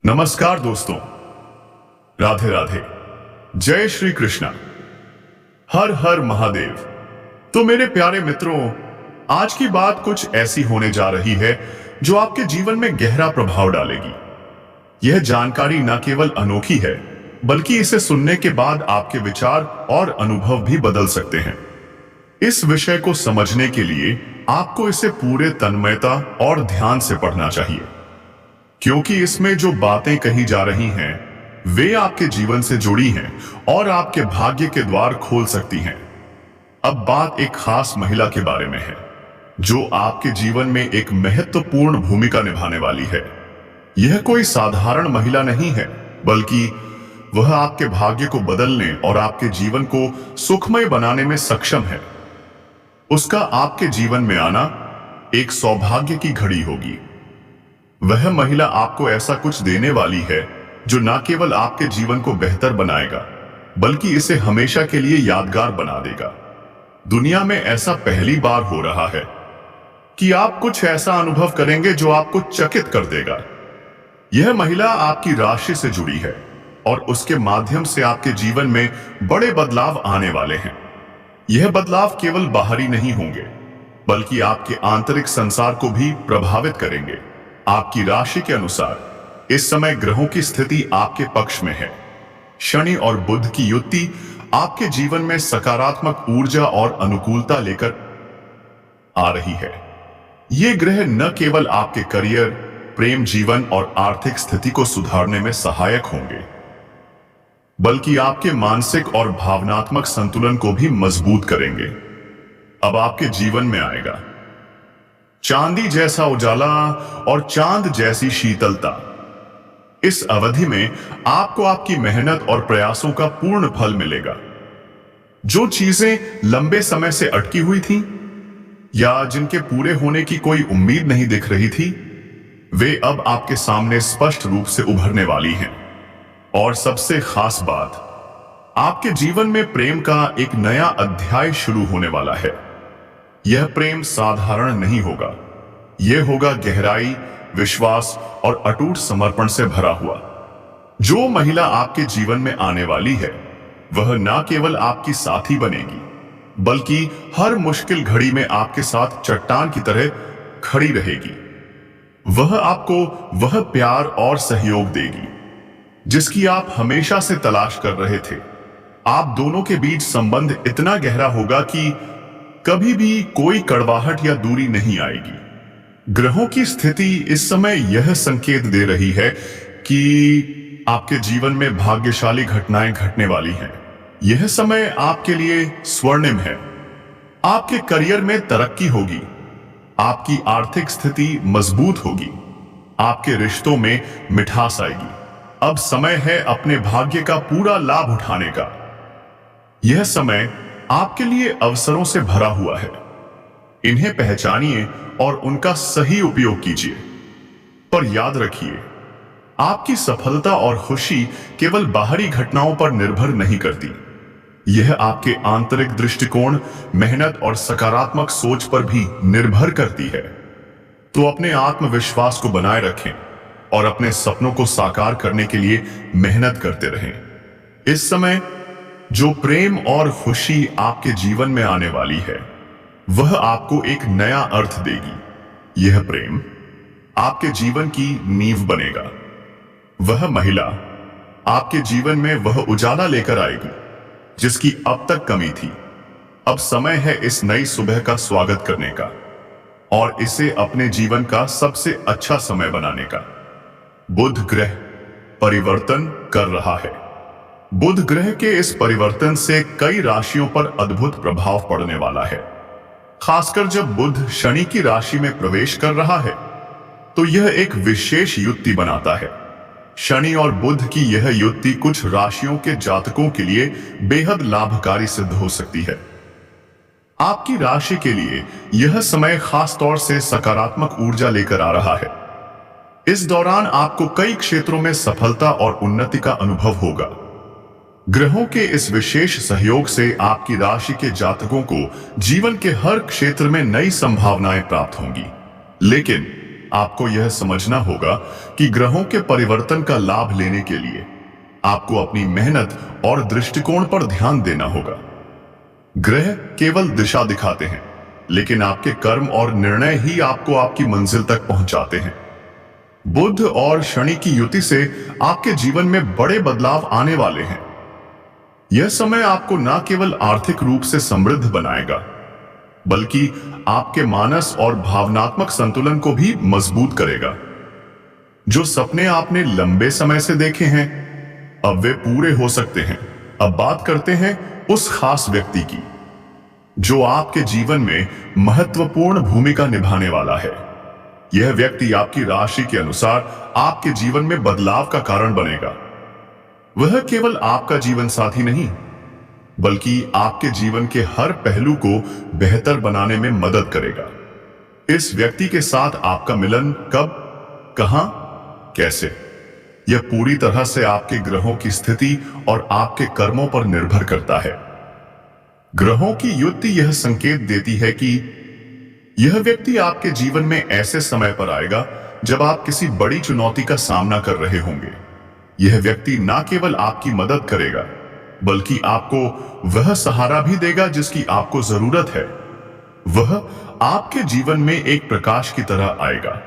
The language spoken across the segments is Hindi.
नमस्कार दोस्तों, राधे राधे, जय श्री कृष्णा, हर हर महादेव। तो मेरे प्यारे मित्रों, आज की बात कुछ ऐसी होने जा रही है जो आपके जीवन में गहरा प्रभाव डालेगी। यह जानकारी न केवल अनोखी है, बल्कि इसे सुनने के बाद आपके विचार और अनुभव भी बदल सकते हैं। इस विषय को समझने के लिए आपको इसे पूरे तन्मयता और ध्यान से पढ़ना चाहिए, क्योंकि इसमें जो बातें कही जा रही हैं वे आपके जीवन से जुड़ी हैं और आपके भाग्य के द्वार खोल सकती हैं। अब बात एक खास महिला के बारे में है जो आपके जीवन में एक महत्वपूर्ण भूमिका निभाने वाली है। यह कोई साधारण महिला नहीं है, बल्कि वह आपके भाग्य को बदलने और आपके जीवन को सुखमय बनाने में सक्षम है। उसका आपके जीवन में आना एक सौभाग्य की घड़ी होगी। वह महिला आपको ऐसा कुछ देने वाली है जो न केवल आपके जीवन को बेहतर बनाएगा, बल्कि इसे हमेशा के लिए यादगार बना देगा। दुनिया में ऐसा पहली बार हो रहा है कि आप कुछ ऐसा अनुभव करेंगे जो आपको चकित कर देगा। यह महिला आपकी राशि से जुड़ी है और उसके माध्यम से आपके जीवन में बड़े बदलाव आने वाले हैं। यह बदलाव केवल बाहरी नहीं होंगे, बल्कि आपके आंतरिक संसार को भी प्रभावित करेंगे। आपकी राशि के अनुसार इस समय ग्रहों की स्थिति आपके पक्ष में है। शनि और बुध की युति आपके जीवन में सकारात्मक ऊर्जा और अनुकूलता लेकर आ रही है। ये ग्रह न केवल आपके करियर, प्रेम जीवन और आर्थिक स्थिति को सुधारने में सहायक होंगे, बल्कि आपके मानसिक और भावनात्मक संतुलन को भी मजबूत करेंगे। अब आपके जीवन में आएगा चांदी जैसा उजाला और चांद जैसी शीतलता। इस अवधि में आपको आपकी मेहनत और प्रयासों का पूर्ण फल मिलेगा। जो चीजें लंबे समय से अटकी हुई थीं या जिनके पूरे होने की कोई उम्मीद नहीं दिख रही थी, वे अब आपके सामने स्पष्ट रूप से उभरने वाली हैं। और सबसे खास बात, आपके जीवन में प्रेम का एक नया अध्याय शुरू होने वाला है। यह प्रेम साधारण नहीं होगा, यह होगा गहराई, विश्वास और अटूट समर्पण से भरा हुआ। जो महिला आपके जीवन में आने वाली है वह न केवल आपकी साथी बनेगी, बल्कि हर मुश्किल घड़ी में आपके साथ चट्टान की तरह खड़ी रहेगी। वह आपको वह प्यार और सहयोग देगी जिसकी आप हमेशा से तलाश कर रहे थे। आप दोनों के बीच संबंध इतना गहरा होगा कि कभी भी कोई कड़वाहट या दूरी नहीं आएगी। ग्रहों की स्थिति इस समय यह संकेत दे रही है कि आपके जीवन में भाग्यशाली घटनाएं घटने वाली हैं। यह समय आपके लिए स्वर्णिम है। आपके करियर में तरक्की होगी, आपकी आर्थिक स्थिति मजबूत होगी, आपके रिश्तों में मिठास आएगी। अब समय है अपने भाग्य का पूरा लाभ उठाने का। यह समय आपके लिए अवसरों से भरा हुआ है। इन्हें पहचानिए और उनका सही उपयोग कीजिए। पर याद रखिए, आपकी सफलता और खुशी केवल बाहरी घटनाओं पर निर्भर नहीं करती। यह आपके आंतरिक दृष्टिकोण, मेहनत और सकारात्मक सोच पर भी निर्भर करती है। तो अपने आत्मविश्वास को बनाए रखें और अपने सपनों को साकार करने के लिए मेहनत करते रहें। इस समय जो प्रेम और खुशी आपके जीवन में आने वाली है वह आपको एक नया अर्थ देगी। यह प्रेम आपके जीवन की नींव बनेगा। वह महिला आपके जीवन में वह उजाला लेकर आएगी जिसकी अब तक कमी थी। अब समय है इस नई सुबह का स्वागत करने का और इसे अपने जीवन का सबसे अच्छा समय बनाने का। बुध ग्रह परिवर्तन कर रहा है। बुध ग्रह के इस परिवर्तन से कई राशियों पर अद्भुत प्रभाव पड़ने वाला है। खासकर जब बुध शनि की राशि में प्रवेश कर रहा है तो यह एक विशेष युति बनाता है। शनि और बुध की यह युति कुछ राशियों के जातकों के लिए बेहद लाभकारी सिद्ध हो सकती है। आपकी राशि के लिए यह समय खास तौर से सकारात्मक ऊर्जा लेकर आ रहा है। इस दौरान आपको कई क्षेत्रों में सफलता और उन्नति का अनुभव होगा। ग्रहों के इस विशेष सहयोग से आपकी राशि के जातकों को जीवन के हर क्षेत्र में नई संभावनाएं प्राप्त होंगी। लेकिन आपको यह समझना होगा कि ग्रहों के परिवर्तन का लाभ लेने के लिए आपको अपनी मेहनत और दृष्टिकोण पर ध्यान देना होगा। ग्रह केवल दिशा दिखाते हैं, लेकिन आपके कर्म और निर्णय ही आपको आपकी मंजिल तक पहुंचाते हैं। बुध और शनि की युति से आपके जीवन में बड़े बदलाव आने वाले हैं। यह समय आपको न केवल आर्थिक रूप से समृद्ध बनाएगा, बल्कि आपके मानस और भावनात्मक संतुलन को भी मजबूत करेगा। जो सपने आपने लंबे समय से देखे हैं, अब वे पूरे हो सकते हैं। अब बात करते हैं उस खास व्यक्ति की जो आपके जीवन में महत्वपूर्ण भूमिका निभाने वाला है। यह व्यक्ति आपकी राशि के अनुसार आपके जीवन में बदलाव का कारण बनेगा। वह केवल आपका जीवन साथी नहीं, बल्कि आपके जीवन के हर पहलू को बेहतर बनाने में मदद करेगा। इस व्यक्ति के साथ आपका मिलन कब, कहां, कैसे, यह पूरी तरह से आपके ग्रहों की स्थिति और आपके कर्मों पर निर्भर करता है। ग्रहों की युति यह संकेत देती है कि यह व्यक्ति आपके जीवन में ऐसे समय पर आएगा जब आप किसी बड़ी चुनौती का सामना कर रहे होंगे। यह व्यक्ति न केवल आपकी मदद करेगा, बल्कि आपको वह सहारा भी देगा जिसकी आपको जरूरत है। वह आपके जीवन में एक प्रकाश की तरह आएगा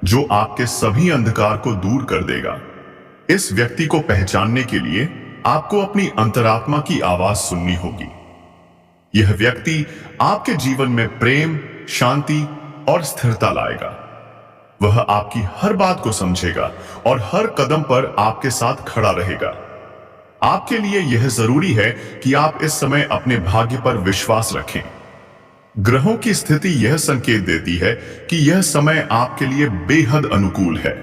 जो आपके सभी अंधकार को दूर कर देगा। इस व्यक्ति को पहचानने के लिए आपको अपनी अंतरात्मा की आवाज सुननी होगी। यह व्यक्ति आपके जीवन में प्रेम, शांति और स्थिरता लाएगा। वह आपकी हर बात को समझेगा और हर कदम पर आपके साथ खड़ा रहेगा। आपके लिए यह जरूरी है कि आप इस समय अपने भाग्य पर विश्वास रखें। ग्रहों की स्थिति यह संकेत देती है कि यह समय आपके लिए बेहद अनुकूल है।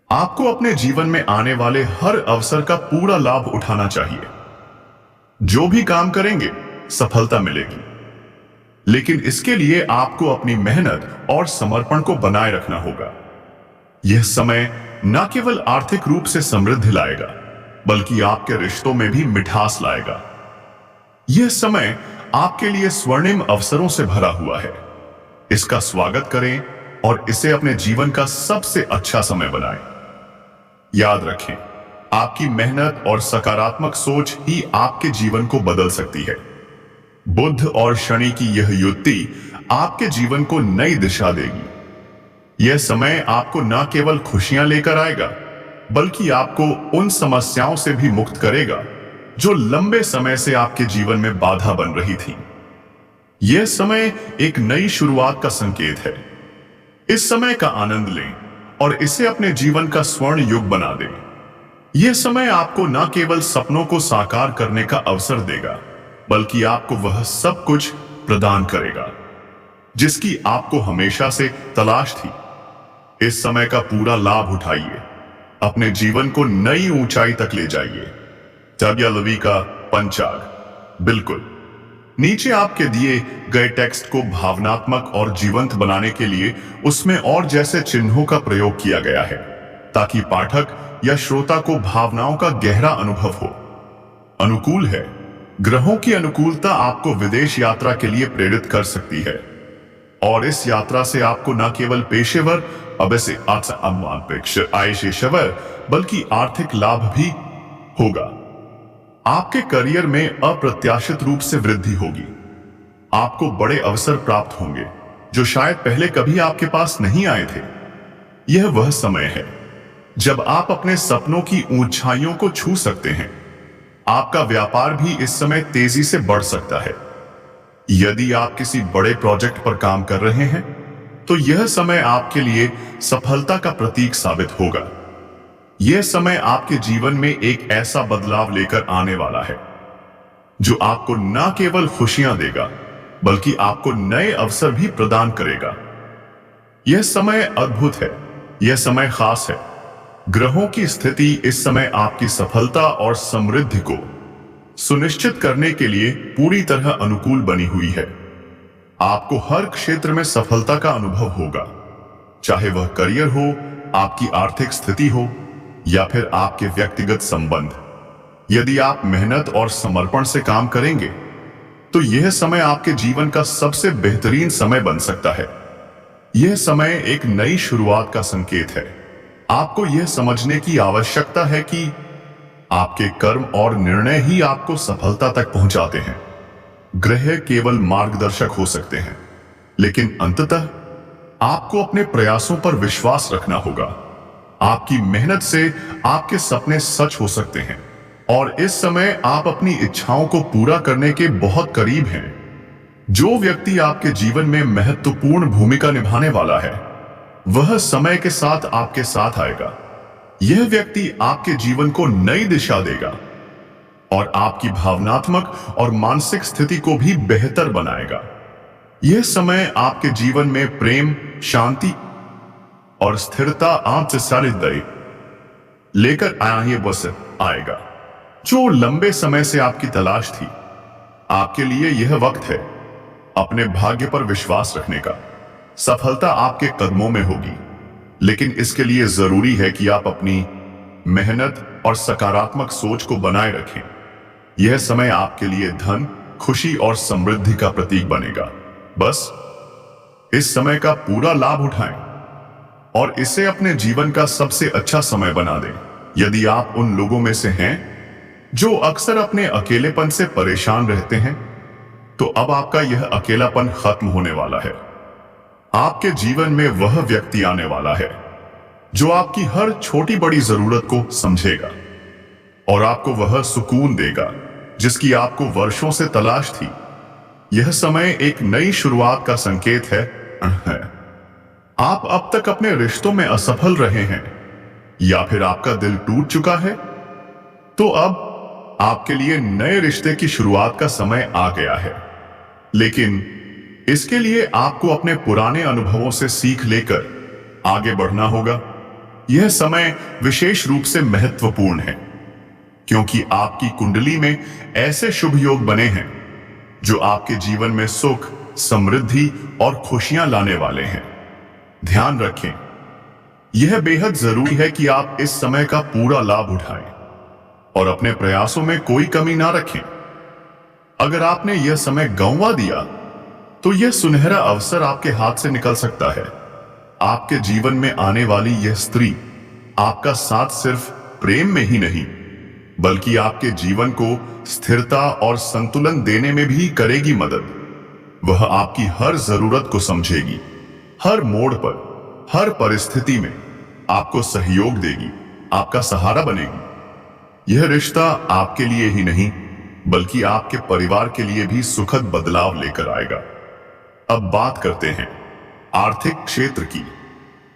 आपको अपने जीवन में आने वाले हर अवसर का पूरा लाभ उठाना चाहिए। जो भी काम करेंगे, सफलता मिलेगी, लेकिन इसके लिए आपको अपनी मेहनत और समर्पण को बनाए रखना होगा। यह समय न केवल आर्थिक रूप से समृद्धि लाएगा, बल्कि आपके रिश्तों में भी मिठास लाएगा। यह समय आपके लिए स्वर्णिम अवसरों से भरा हुआ है। इसका स्वागत करें और इसे अपने जीवन का सबसे अच्छा समय बनाएं। याद रखें, आपकी मेहनत और सकारात्मक सोच ही आपके जीवन को बदल सकती है। बुध और शनि की यह युति आपके जीवन को नई दिशा देगी। यह समय आपको न केवल खुशियां लेकर आएगा, बल्कि आपको उन समस्याओं से भी मुक्त करेगा जो लंबे समय से आपके जीवन में बाधा बन रही थी। यह समय एक नई शुरुआत का संकेत है। इस समय का आनंद लें और इसे अपने जीवन का स्वर्ण युग बना दें। यह समय आपको न केवल सपनों को साकार करने का अवसर देगा, बल्कि आपको वह सब कुछ प्रदान करेगा जिसकी आपको हमेशा से तलाश थी। इस समय का पूरा लाभ उठाइए, अपने जीवन को नई ऊंचाई तक ले जाइए। लवी का पंचांग। बिल्कुल नीचे आपके दिए गए टेक्स्ट को भावनात्मक और जीवंत बनाने के लिए उसमें और जैसे चिन्हों का प्रयोग किया गया है, ताकि पाठक या श्रोता को भावनाओं का गहरा अनुभव हो। अनुकूल है। ग्रहों की अनुकूलता आपको विदेश यात्रा के लिए प्रेरित कर सकती है, और इस यात्रा से आपको न केवल पेशेवर बल्कि आर्थिक लाभ भी होगा। आपके करियर में अप्रत्याशित रूप से वृद्धि होगी। आपको बड़े अवसर प्राप्त होंगे जो शायद पहले कभी आपके पास नहीं आए थे। यह वह समय है जब आप अपने सपनों की ऊंचाइयों को छू सकते हैं। आपका व्यापार भी इस समय तेजी से बढ़ सकता है। यदि आप किसी बड़े प्रोजेक्ट पर काम कर रहे हैं, तो यह समय आपके लिए सफलता का प्रतीक साबित होगा। यह समय आपके जीवन में एक ऐसा बदलाव लेकर आने वाला है जो आपको न केवल खुशियां देगा, बल्कि आपको नए अवसर भी प्रदान करेगा। यह समय अद्भुत है। यह समय खास है। ग्रहों की स्थिति इस समय आपकी सफलता और समृद्धि को सुनिश्चित करने के लिए पूरी तरह अनुकूल बनी हुई है। आपको हर क्षेत्र में सफलता का अनुभव होगा, चाहे वह करियर हो, आपकी आर्थिक स्थिति हो, या फिर आपके व्यक्तिगत संबंध। यदि आप मेहनत और समर्पण से काम करेंगे, तो यह समय आपके जीवन का सबसे बेहतरीन समय बन सकता है। यह समय एक नई शुरुआत का संकेत है। आपको यह समझने की आवश्यकता है कि आपके कर्म और निर्णय ही आपको सफलता तक पहुंचाते हैं। ग्रह केवल मार्गदर्शक हो सकते हैं, लेकिन अंततः आपको अपने प्रयासों पर विश्वास रखना होगा। आपकी मेहनत से आपके सपने सच हो सकते हैं और इस समय आप अपनी इच्छाओं को पूरा करने के बहुत करीब हैं। जो व्यक्ति आपके जीवन में महत्वपूर्ण भूमिका निभाने वाला है, वह समय के साथ आपके साथ आएगा। यह व्यक्ति आपके जीवन को नई दिशा देगा और आपकी भावनात्मक और मानसिक स्थिति को भी बेहतर बनाएगा। यह समय आपके जीवन में प्रेम, शांति और स्थिरता लेकर आएगा, जो लंबे समय से आपकी तलाश थी। आपके लिए यह वक्त है अपने भाग्य पर विश्वास रखने का। सफलता आपके कदमों में होगी, लेकिन इसके लिए जरूरी है कि आप अपनी मेहनत और सकारात्मक सोच को बनाए रखें। यह समय आपके लिए धन, खुशी और समृद्धि का प्रतीक बनेगा। बस इस समय का पूरा लाभ उठाएं और इसे अपने जीवन का सबसे अच्छा समय बना दें। यदि आप उन लोगों में से हैं जो अक्सर अपने अकेलेपन से परेशान रहते हैं, तो अब आपका यह अकेलापन खत्म होने वाला है। आपके जीवन में वह व्यक्ति आने वाला है जो आपकी हर छोटी बड़ी जरूरत को समझेगा और आपको वह सुकून देगा जिसकी आपको वर्षों से तलाश थी। यह समय एक नई शुरुआत का संकेत है। आप अब तक अपने रिश्तों में असफल रहे हैं या फिर आपका दिल टूट चुका है, तो अब आपके लिए नए रिश्ते की शुरुआत का समय आ गया है। लेकिन इसके लिए आपको अपने पुराने अनुभवों से सीख लेकर आगे बढ़ना होगा। यह समय विशेष रूप से महत्वपूर्ण है क्योंकि आपकी कुंडली में ऐसे शुभ योग बने हैं जो आपके जीवन में सुख, समृद्धि और खुशियां लाने वाले हैं। ध्यान रखें, यह बेहद जरूरी है कि आप इस समय का पूरा लाभ उठाएं और अपने प्रयासों में कोई कमी ना रखें। अगर आपने यह समय गंवा दिया, तो यह सुनहरा अवसर आपके हाथ से निकल सकता है। आपके जीवन में आने वाली यह स्त्री आपका साथ सिर्फ प्रेम में ही नहीं, बल्कि आपके जीवन को स्थिरता और संतुलन देने में भी करेगी मदद। वह आपकी हर जरूरत को समझेगी, हर मोड़ पर, हर परिस्थिति में आपको सहयोग देगी, आपका सहारा बनेगी। यह रिश्ता आपके लिए ही नहीं, बल्कि आपके परिवार के लिए भी सुखद बदलाव लेकर आएगा। अब बात करते हैं आर्थिक क्षेत्र की।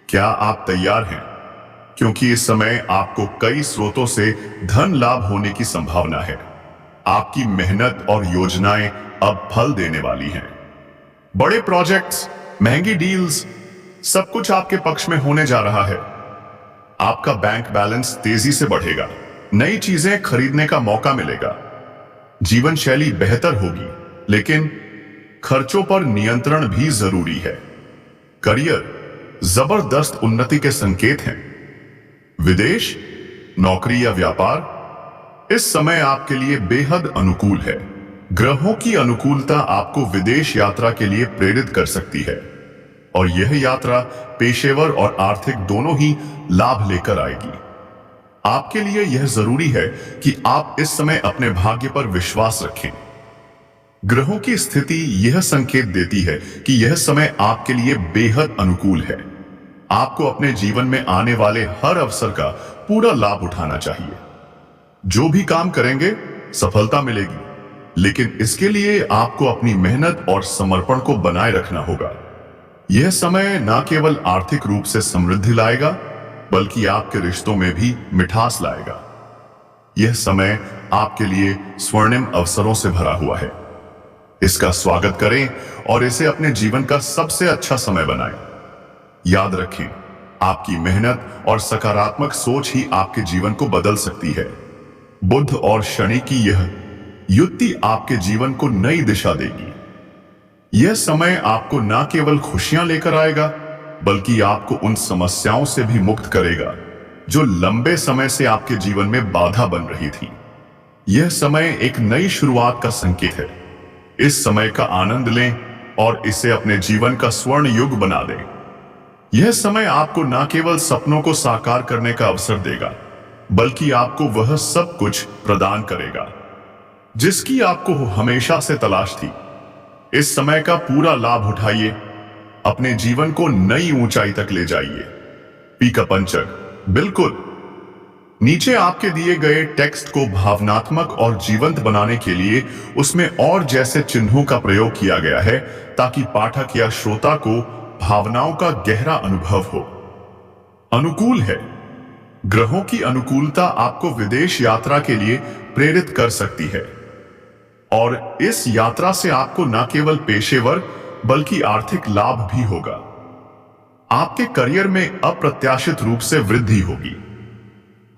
क्या आप तैयार हैं? क्योंकि इस समय आपको कई स्रोतों से धन लाभ होने की संभावना है। आपकी मेहनत और योजनाएं अब फल देने वाली हैं। बड़े प्रोजेक्ट्स, महंगी डील्स, सब कुछ आपके पक्ष में होने जा रहा है। आपका बैंक बैलेंस तेजी से बढ़ेगा, नई चीजें खरीदने का मौका मिलेगा, जीवन शैली बेहतर होगी, लेकिन खर्चों पर नियंत्रण भी जरूरी है। करियर, जबरदस्त उन्नति के संकेत हैं। विदेश, नौकरी या व्यापार, इस समय आपके लिए बेहद अनुकूल है। ग्रहों की अनुकूलता आपको विदेश यात्रा के लिए प्रेरित कर सकती है और यह यात्रा पेशेवर और आर्थिक दोनों ही लाभ लेकर आएगी। आपके लिए यह जरूरी है कि आप इस समय अपने भाग्य पर विश्वास रखें। ग्रहों की स्थिति यह संकेत देती है कि यह समय आपके लिए बेहद अनुकूल है। आपको अपने जीवन में आने वाले हर अवसर का पूरा लाभ उठाना चाहिए। जो भी काम करेंगे, सफलता मिलेगी, लेकिन इसके लिए आपको अपनी मेहनत और समर्पण को बनाए रखना होगा। यह समय न केवल आर्थिक रूप से समृद्धि लाएगा, बल्कि आपके रिश्तों में भी मिठास लाएगा। यह समय आपके लिए स्वर्णिम अवसरों से भरा हुआ है। इसका स्वागत करें और इसे अपने जीवन का सबसे अच्छा समय बनाएं। याद रखें, आपकी मेहनत और सकारात्मक सोच ही आपके जीवन को बदल सकती है। बुध और शनि की यह युति आपके जीवन को नई दिशा देगी। यह समय आपको न केवल खुशियां लेकर आएगा, बल्कि आपको उन समस्याओं से भी मुक्त करेगा जो लंबे समय से आपके जीवन में बाधा बन रही थी। यह समय एक नई शुरुआत का संकेत है। इस समय का आनंद लें और इसे अपने जीवन का स्वर्ण युग बना दें। यह समय आपको न केवल सपनों को साकार करने का अवसर देगा, बल्कि आपको वह सब कुछ प्रदान करेगा जिसकी आपको हमेशा से तलाश थी। इस समय का पूरा लाभ उठाइए, अपने जीवन को नई ऊंचाई तक ले जाइए। पी का पंचक, बिल्कुल नीचे आपके दिए गए टेक्स्ट को भावनात्मक और जीवंत बनाने के लिए उसमें और जैसे चिन्हों का प्रयोग किया गया है, ताकि पाठक या श्रोता को भावनाओं का गहरा अनुभव हो। अनुकूल है। ग्रहों की अनुकूलता आपको विदेश यात्रा के लिए प्रेरित कर सकती है, और इस यात्रा से आपको न केवल पेशेवर बल्कि आर्थिक लाभ भी होगा। आपके करियर में अप्रत्याशित रूप से वृद्धि होगी।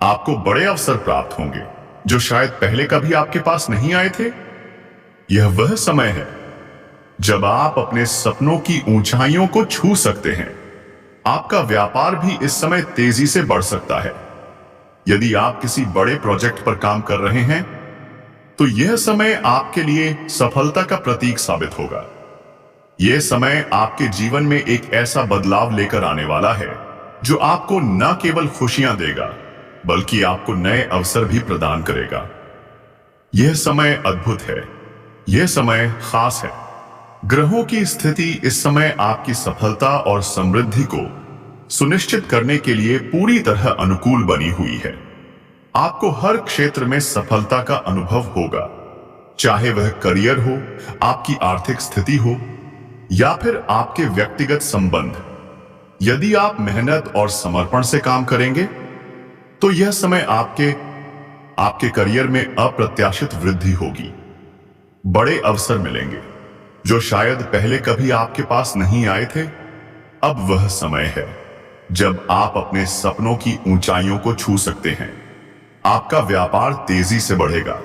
आपको बड़े अवसर प्राप्त होंगे जो शायद पहले कभी आपके पास नहीं आए थे। यह वह समय है जब आप अपने सपनों की ऊंचाइयों को छू सकते हैं। आपका व्यापार भी इस समय तेजी से बढ़ सकता है। यदि आप किसी बड़े प्रोजेक्ट पर काम कर रहे हैं, तो यह समय आपके लिए सफलता का प्रतीक साबित होगा। यह समय आपके जीवन में एक ऐसा बदलाव लेकर आने वाला है जो आपको न केवल खुशियां देगा, बल्कि आपको नए अवसर भी प्रदान करेगा। यह समय अद्भुत है। यह समय खास है। ग्रहों की स्थिति इस समय आपकी सफलता और समृद्धि को सुनिश्चित करने के लिए पूरी तरह अनुकूल बनी हुई है। आपको हर क्षेत्र में सफलता का अनुभव होगा, चाहे वह करियर हो, आपकी आर्थिक स्थिति हो, या फिर आपके व्यक्तिगत संबंध। यदि आप मेहनत और समर्पण से काम करेंगे, तो यह समय आपके करियर में अप्रत्याशित वृद्धि होगी। बड़े अवसर मिलेंगे जो शायद पहले कभी आपके पास नहीं आए थे। अब वह समय है जब आप अपने सपनों की ऊंचाइयों को छू सकते हैं। आपका व्यापार तेजी से बढ़ेगा।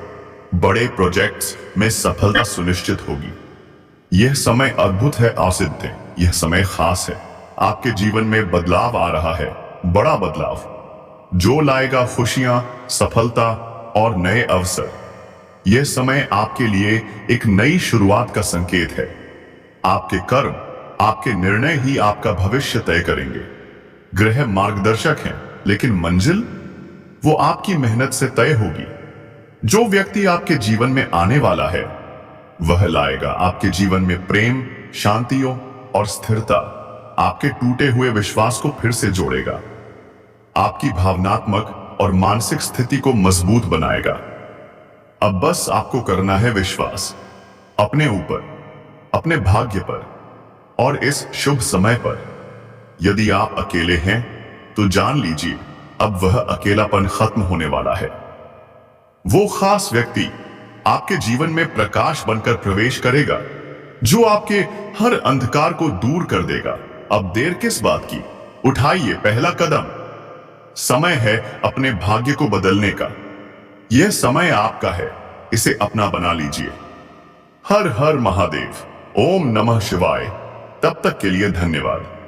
बड़े प्रोजेक्ट्स में सफलता सुनिश्चित होगी। यह समय अद्भुत है औसिध्य। यह समय खास है। आपके जीवन में बदलाव आ रहा है, बड़ा बदलाव जो लाएगा खुशियां, सफलता और नए अवसर। यह समय आपके लिए एक नई शुरुआत का संकेत है। आपके कर्म, आपके निर्णय ही आपका भविष्य तय करेंगे। ग्रह मार्गदर्शक हैं, लेकिन मंजिल वो आपकी मेहनत से तय होगी। जो व्यक्ति आपके जीवन में आने वाला है, वह लाएगा आपके जीवन में प्रेम, शांति और स्थिरता। आपके टूटे हुए विश्वास को फिर से जोड़ेगा। आपकी भावनात्मक और मानसिक स्थिति को मजबूत बनाएगा। अब बस आपको करना है विश्वास अपने ऊपर, अपने भाग्य पर और इस शुभ समय पर। यदि आप अकेले हैं, तो जान लीजिए अब वह अकेलापन खत्म होने वाला है। वो खास व्यक्ति आपके जीवन में प्रकाश बनकर प्रवेश करेगा, जो आपके हर अंधकार को दूर कर देगा। अब देर किस बात की? उठाइए पहला कदम। समय है अपने भाग्य को बदलने का। यह समय आपका है, इसे अपना बना लीजिए। हर हर महादेव। ओम नमः शिवाय। तब तक के लिए धन्यवाद।